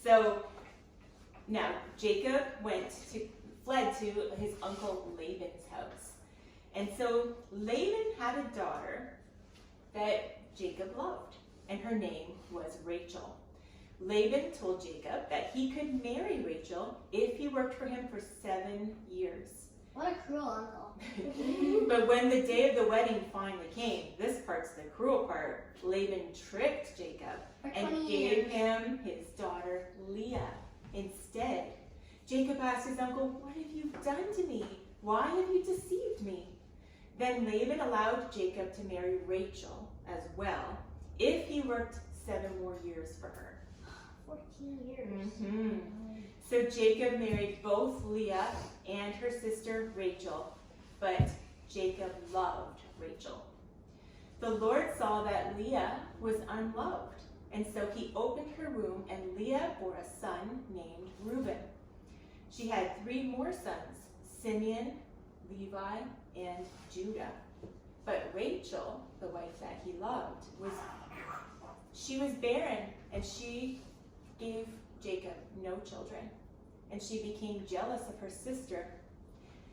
So now Jacob fled to his uncle Laban's house. And so Laban had a daughter that Jacob loved, and her name was Rachel. Laban told Jacob that he could marry Rachel if he worked for him for 7 years. What a cruel uncle. But when the day of the wedding finally came, this part's the cruel part, Laban tricked Jacob and gave him his daughter Leah instead. Jacob asked his uncle, "What have you done to me? Why have you deceived me?" Then Laban allowed Jacob to marry Rachel as well if he worked 7 more years for her. 14 years. Mm-hmm. So Jacob married both Leah and her sister Rachel, but Jacob loved Rachel. The Lord saw that Leah was unloved, and so he opened her womb, and Leah bore a son named Reuben. She had 3 more sons, Simeon, Levi, and Judah. But Rachel, the wife that he loved, she was barren, and she gave Jacob no children. And she became jealous of her sister,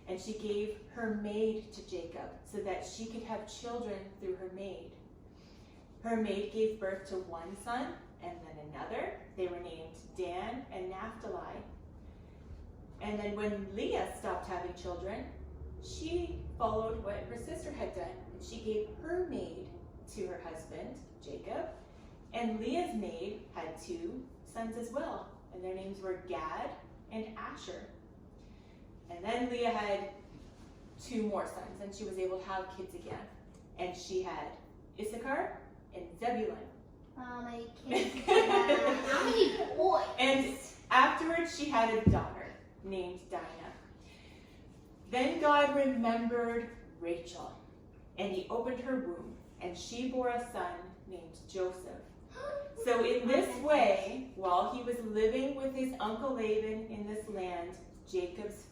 and she gave her maid to Jacob so that she could have children through her maid. Her maid gave birth to 1 son and then another. They were named Dan and Naphtali. And then when Leah stopped having children, she followed what her sister had done. She gave her maid to her husband, Jacob, and Leah's maid had 2 sons as well, and their names were Gad and Asher. And then Leah had 2 more sons, and she was able to have kids again. And she had Issachar and Zebulun. How many kids? How many boys? And afterwards she had a daughter named Dinah. Then God remembered Rachel, and he opened her womb, and she bore a son named Joseph. So in this way, while he was living with his uncle Laban in this land, Jacob's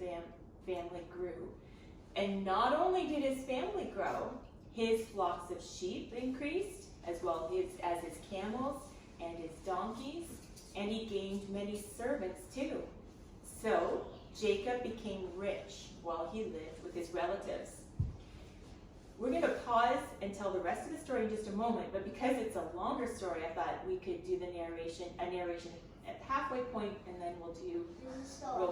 family grew. And not only did his family grow, his flocks of sheep increased, as well as his camels and his donkeys, and he gained many servants too. So Jacob became rich while he lived with his relatives. We're going to pause and tell the rest of the story in just a moment, but because it's a longer story, I thought we could do a narration at the halfway point, and then we'll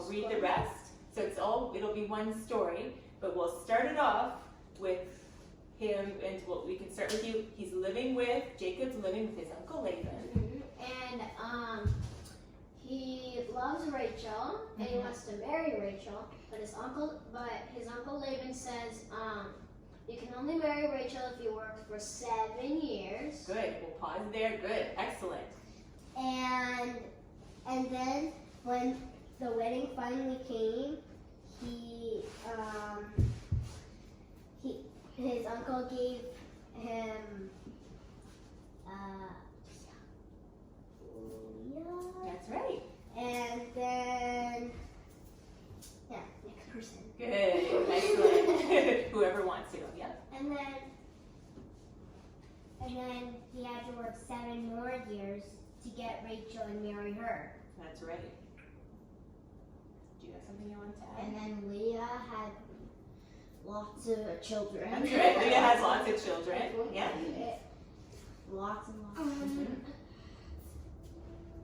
read the rest. So it'll be one story, but we'll start it off with him, and we can start with you. Jacob's living with his uncle Laban. And he loves Rachel, and he wants to marry Rachel, but his uncle Laban says, you can only marry Rachel if you work for 7 years. Good. We'll pause there. Good. Excellent. And then when the wedding finally came, his uncle gave him Leah. That's right. And then next person. Good. Excellent. Whoever wants to. Yeah. And then he had to work 7 more years to get Rachel and marry her. That's right. Do you have something you want to add? And then Leah had lots of children. That's right. Leah has lots of children. Yeah. Lots and lots.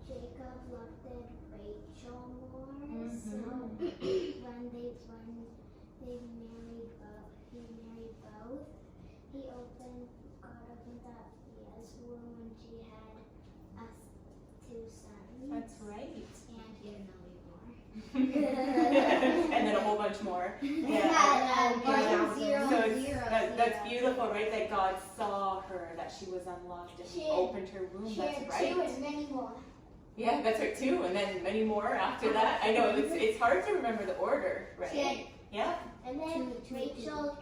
Jacob loved Rachel more, so when they married both, God opened up Leah's womb when she had 2 sons. That's right. And he didn't know anymore. And then a whole bunch more. That's beautiful, right? That God saw her, that she was unloved, and he opened her womb. That's right. 2 and many more. Yeah, that's right, 2, and then many more after that. I know, it's hard to remember the order, right? Yeah. And then Rachel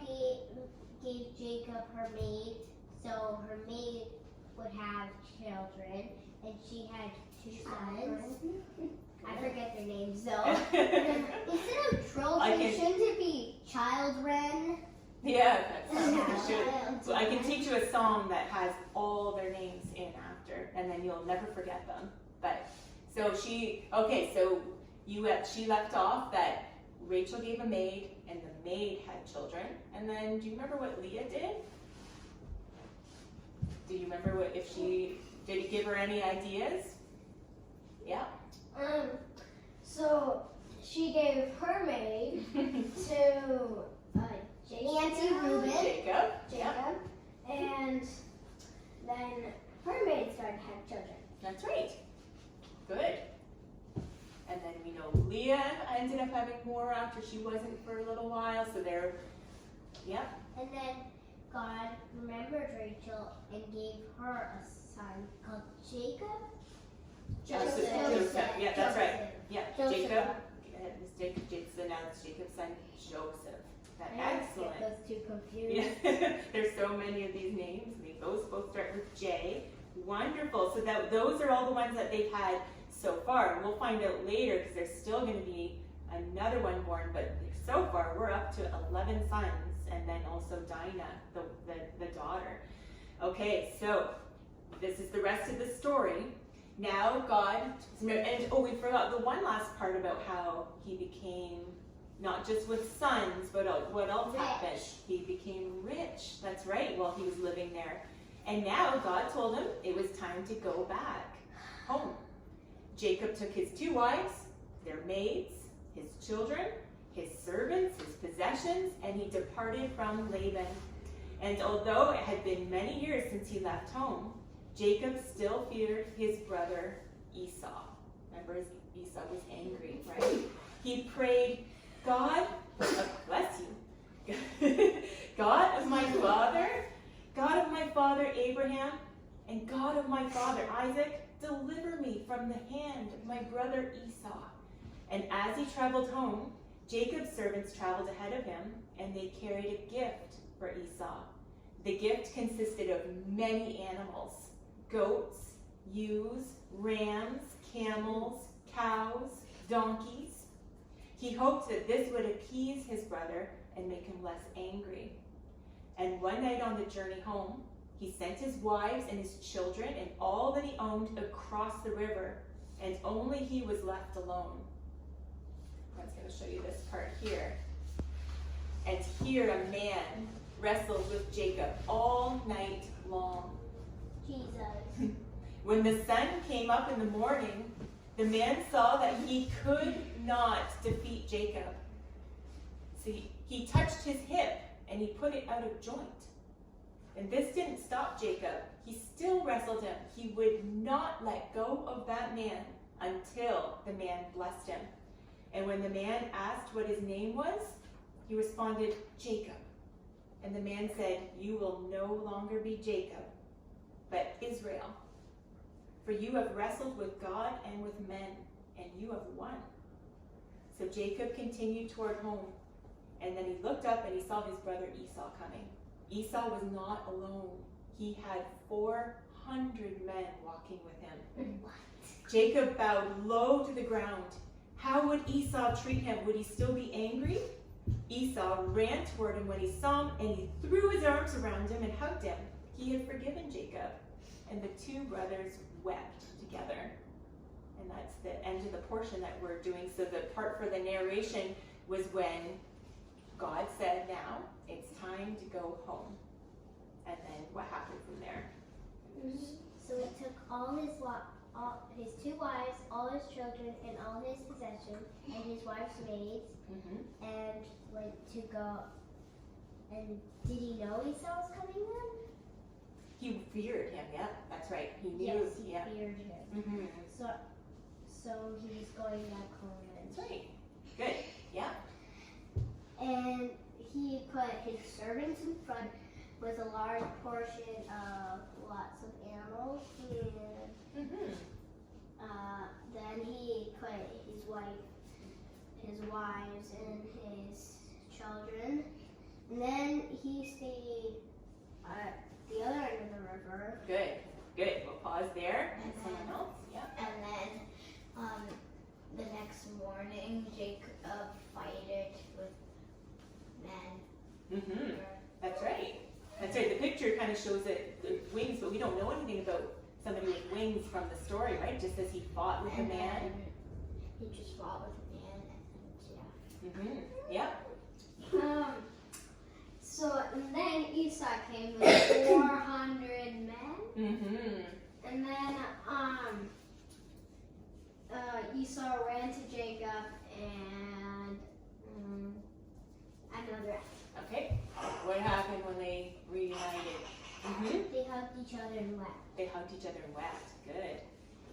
gave Jacob her maid, so her maid would have children, and she had 2 sons. I forget their names though. Instead of children, shouldn't it be children? Yeah, that sounds like it should. So I can teach you a song that has all their names in after, and then you'll never forget them. But So she left off that Rachel gave a maid, and the maid had children. And then, do you remember what Leah did? Do you remember did he give her any ideas? Yeah. So she gave her maid to Auntie Reuben. Jacob. Jacob, and then her maid started to have children. That's right. Good. And then we know Leah ended up having more after she wasn't for a little while. So yeah. And then God remembered Rachel and gave her a son called Jacob. Joseph. Yeah, that's right. Yeah, Joseph. Jacob. So now it's Jacob's son, Joseph. Excellent. Those two confused. Yeah. There's so many of these names. Those both start with J. Wonderful. So those are all the ones that they've had so far. And we'll find out later because there's still going to be another one born. But so far we're up to 11 sons, and then also Dinah, the daughter. Okay, so this is the rest of the story. Now God, and we forgot the one last part about how he became not just with sons, but what else happened? He became rich. That's right, while he was living there. And now God told him it was time to go back home. Jacob took his 2 wives, their maids, his children, his servants, his possessions, and he departed from Laban. And although it had been many years since he left home, Jacob still feared his brother Esau. Remember, Esau was angry, right? He prayed, God, bless you, God of my father Abraham, and God of my father Isaac, deliver me from the hand of my brother Esau. And as he traveled home, Jacob's servants traveled ahead of him, and they carried a gift for Esau. The gift consisted of many animals: goats, ewes, rams, camels, cows, donkeys. He hoped that this would appease his brother and make him less angry. And one night on the journey home, he sent his wives and his children and all that he owned across the river, and only he was left alone. I was going to show you this part here. And here a man wrestled with Jacob all night long. Jesus. When the sun came up in the morning, the man saw that he could not defeat Jacob. So he touched his hip and he put it out of joint. And this didn't stop Jacob. He still wrestled him. He would not let go of that man until the man blessed him. And when the man asked what his name was, he responded, Jacob. And the man said, you will no longer be Jacob, but Israel. For you have wrestled with God and with men, and you have won. So Jacob continued toward home, and then he looked up and he saw his brother Esau coming. Esau was not alone. He had 400 men walking with him. What? Jacob bowed low to the ground. How would Esau treat him? Would he still be angry? Esau ran toward him when he saw him, and he threw his arms around him and hugged him. He had forgiven Jacob, and the 2 brothers wept together. And that's the end of the portion that we're doing. So the part for the narration was when God said, now it's time to go home. And then what happened from there? So he took all his 2 wives, all his children, and all his possessions, and his wife's maids, and went to go. And did he know Esau was coming then? He feared him, yeah, that's right. He knew, Yes, he yeah. feared him. So he was going back home. That's right. Good, yeah. And he put his servants in front with a large portion of lots of animals. And then he put his wives and his children. And then he stayed at the other end of the river. Good, good. We'll pause there. And Someone then- else? Yeah. And then the next morning, Jacob fighted with men. That's right. That's right. The picture kind of shows it, the wings, but we don't know anything about somebody with wings from the story, right? Just as he fought with a And man. then he just fought with a man, and yeah. Yep. So and then Esau came with 400 men, and then Esau ran to Jacob and another. Okay. What happened when they reunited? They hugged each other and wept. They hugged each other and wept. Good.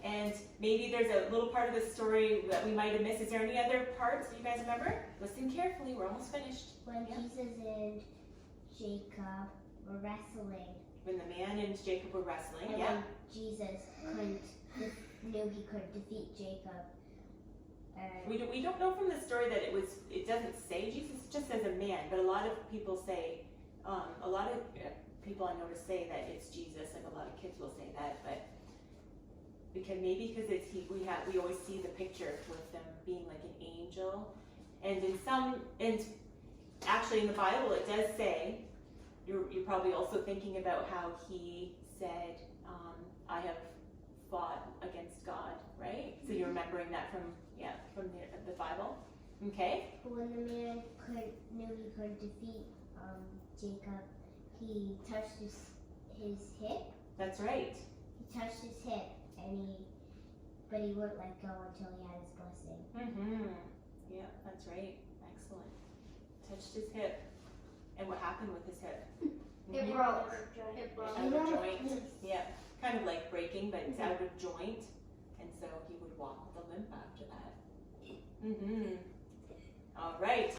And maybe there's a little part of the story that we might have missed. Is there any other parts you guys remember? Listen carefully. We're almost finished. When Jesus and Jacob were wrestling, When the man and Jacob were wrestling. and Yeah. when Jesus knew he couldn't defeat Jacob. We don't know from the story that it doesn't say Jesus, it just says a man, but a lot of people say, a lot of people I notice say that it's Jesus, like a lot of kids will say that, but because it's we always see the picture with them being like an angel, and actually in the Bible it does say, you're probably also thinking about how he said, I have fought against God, right? So you're remembering that from the Bible. Okay. When the man knew he couldn't defeat Jacob, he touched his hip. That's right. He touched his hip, but he wouldn't let go until he had his blessing. Yeah, that's right. Excellent. Touched his hip. And what happened with his hip? It broke. It Out broke. of joint. Yeah. Kind of like breaking, but it's out of joint. And so he would walk with a limp after that. All right.